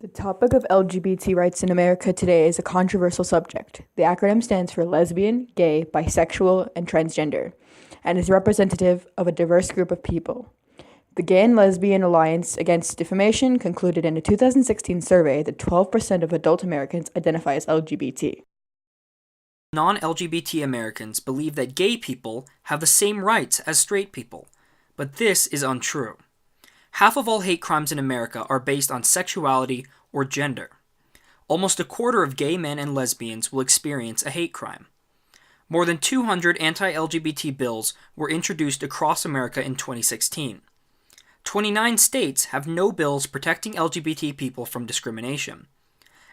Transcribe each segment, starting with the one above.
The topic of LGBT rights in America today is a controversial subject. The acronym stands for lesbian, gay, bisexual, and transgender, and is representative of a diverse group of people. The Gay and Lesbian Alliance Against Defamation concluded in a 2016 survey that 12% of adult Americans identify as LGBT. Non-LGBT Americans believe that gay people have the same rights as straight people, but this is untrue. Half of all hate crimes in America are based on sexuality or gender. Almost a quarter of gay men and lesbians will experience a hate crime. More than 200 anti-LGBT bills were introduced across America in 2016. 29 states have no bills protecting LGBT people from discrimination,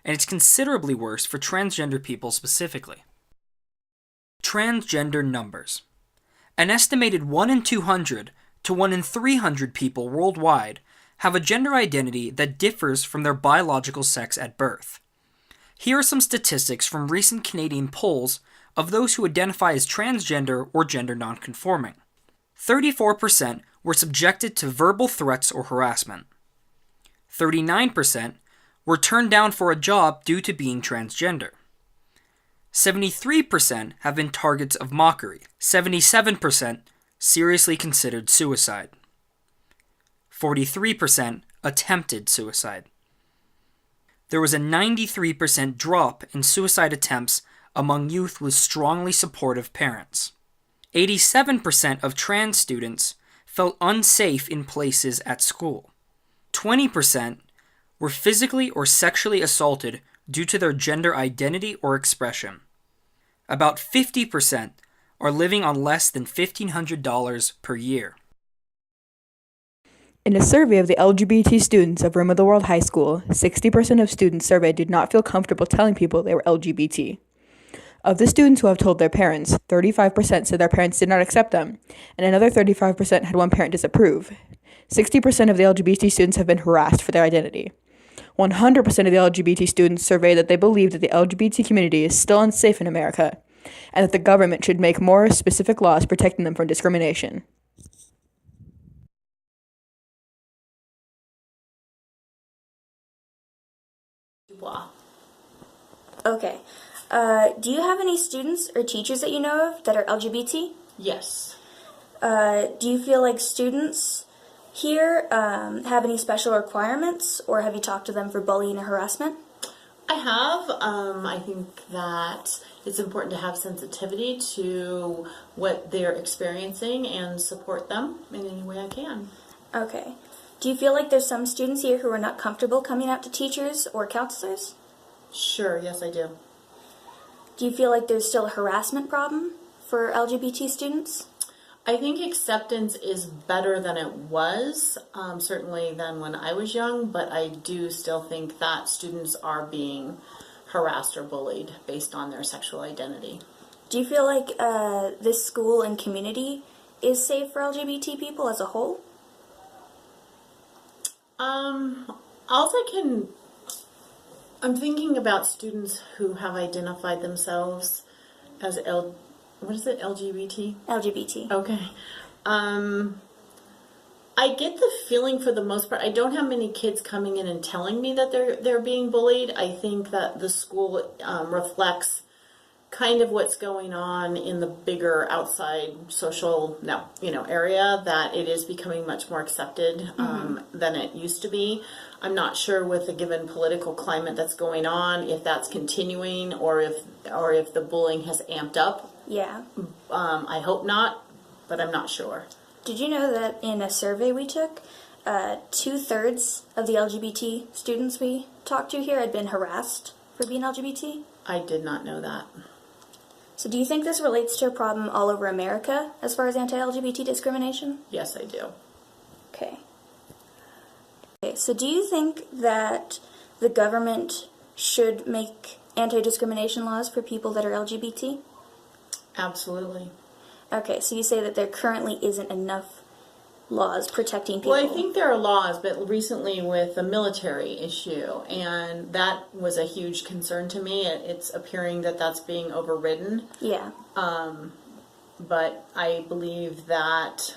and it's considerably worse for transgender people specifically. Transgender numbers. An estimated 1 in 200 to 1 in 300 people worldwide have a gender identity that differs from their biological sex at birth. Here are some statistics from recent Canadian polls of those who identify as transgender or gender nonconforming. 34% were subjected to verbal threats or harassment. 39% were turned down for a job due to being transgender. 73% have been targets of mockery. 77% seriously considered suicide. 43% attempted suicide. There was a 93% drop in suicide attempts among youth with strongly supportive parents. 87% of trans students felt unsafe in places at school. 20% were physically or sexually assaulted due to their gender identity or expression. About 50% are living on less than $1,500 per year. In a survey of the LGBT students of Room of the World High School, 60% of students surveyed did not feel comfortable telling people they were LGBT. Of the students who have told their parents, 35% said their parents did not accept them, and another 35% had one parent disapprove. 60% of the LGBT students have been harassed for their identity. 100% of the LGBT students surveyed that they believe that the LGBT community is still unsafe in America, and that the government should make more specific laws protecting them from discrimination. Okay. Do you have any students or teachers that you know of that are LGBT? Yes. Do you feel like students here have any special requirements, or have you talked to them for bullying or harassment? I have. I think that it's important to have sensitivity to what they're experiencing and support them in any way I can. Okay. Do you feel like there's some students here who are not comfortable coming out to teachers or counselors? Sure, yes I do. Do you feel like there's still a harassment problem for LGBT students? I think acceptance is better than it was, certainly than when I was young, but I do still think that students are being harassed or bullied based on their sexual identity. Do you feel like this school and community is safe for LGBT people as a whole? I'm thinking about students who have identified themselves as LGBT? LGBT. Okay. I get the feeling for the most part. I don't have many kids coming in and telling me that they're being bullied. I think that the school reflects kind of what's going on in the bigger outside social area, that it is becoming much more accepted than it used to be. I'm not sure with the given political climate that's going on if that's continuing or if the bullying has amped up. Yeah. I hope not, but I'm not sure. Did you know that in a survey we took, 2/3 of the LGBT students we talked to here had been harassed for being LGBT? I did not know that. So do you think this relates to a problem all over America as far as anti-LGBT discrimination? Yes, I do. Okay. So do you think that the government should make anti-discrimination laws for people that are LGBT? Absolutely. Okay, so you say that there currently isn't enough laws protecting people. Well, I think there are laws, but recently with the military issue, and that was a huge concern to me. It's appearing that that's being overridden. Yeah. But I believe that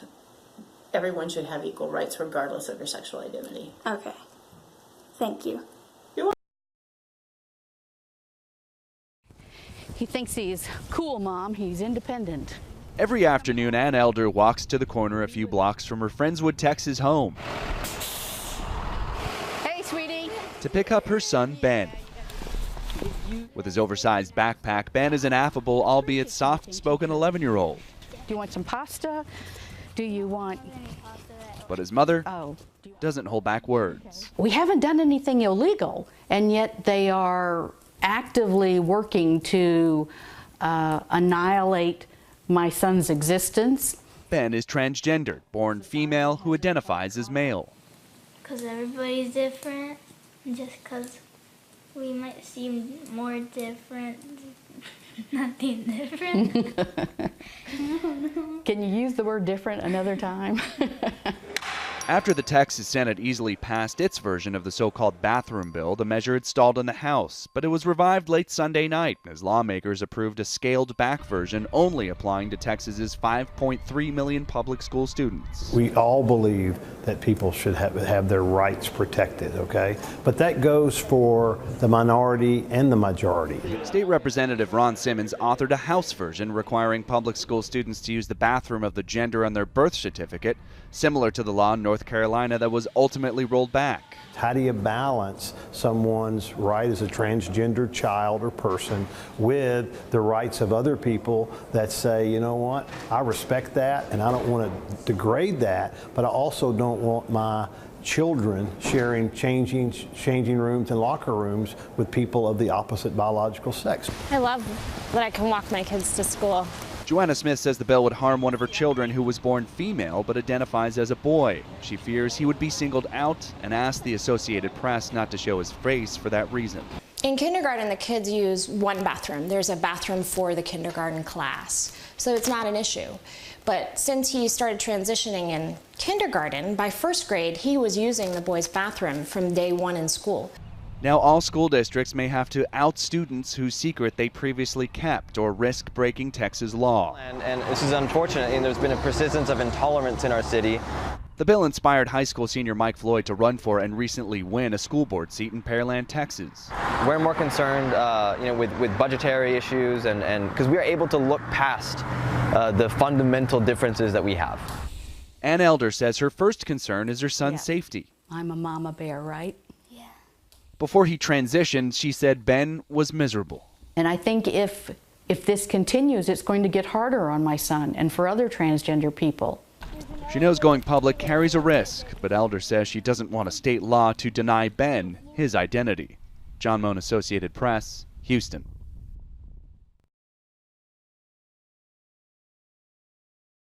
everyone should have equal rights regardless of their sexual identity. Okay. Thank you. He thinks he's cool, Mom. He's independent. Every afternoon, Ann Elder walks to the corner a few blocks from her Friendswood, Texas home Hey, sweetie. to pick up her son, Ben. With his oversized backpack, Ben is an affable, albeit soft-spoken 11-year-old. Do you want some pasta? Do you want... But his mother Oh. doesn't hold back words. We haven't done anything illegal, and yet they are actively working to annihilate my son's existence. Ben is transgendered, born female, who identifies as male. Because everybody's different, just because we might seem more different, nothing different. Can you use the word different another time? After the Texas Senate easily passed its version of the so-called bathroom bill, the measure had stalled in the House, but it was revived late Sunday night as lawmakers approved a scaled-back version only applying to Texas's 5.3 million public school students. We all believe that people should have their rights protected, okay? But that goes for the minority and the majority. State Representative Ron Simmons authored a House version requiring public school students to use the bathroom of the gender on their birth certificate, similar to the law in North Carolina that was ultimately rolled back. How do you balance someone's right as a transgender child or person with the rights of other people that say, you know what, I respect that and I don't want to degrade that, but I also don't want my children sharing changing rooms and locker rooms with people of the opposite biological sex. I love that I can walk my kids to school. Joanna Smith says the bill would harm one of her children who was born female but identifies as a boy. She fears he would be singled out and asked the Associated Press not to show his face for that reason. In kindergarten, the kids use one bathroom. There's a bathroom for the kindergarten class, so it's not an issue. But since he started transitioning in kindergarten, by first grade, he was using the boys' bathroom from day one in school. Now all school districts may have to out students whose secret they previously kept or risk breaking Texas law. And this is unfortunate, and there's been a persistence of intolerance in our city. The bill inspired high school senior Mike Floyd to run for and recently win a school board seat in Pearland, Texas. We're more concerned with budgetary issues and because we are able to look past the fundamental differences that we have. Ann Elder says her first concern is her son's safety. I'm a mama bear, right? Before he transitioned, she said Ben was miserable. And I think if this continues, it's going to get harder on my son and for other transgender people. She knows going public carries a risk, but Elder says she doesn't want a state law to deny Ben his identity. John Moan, Associated Press, Houston.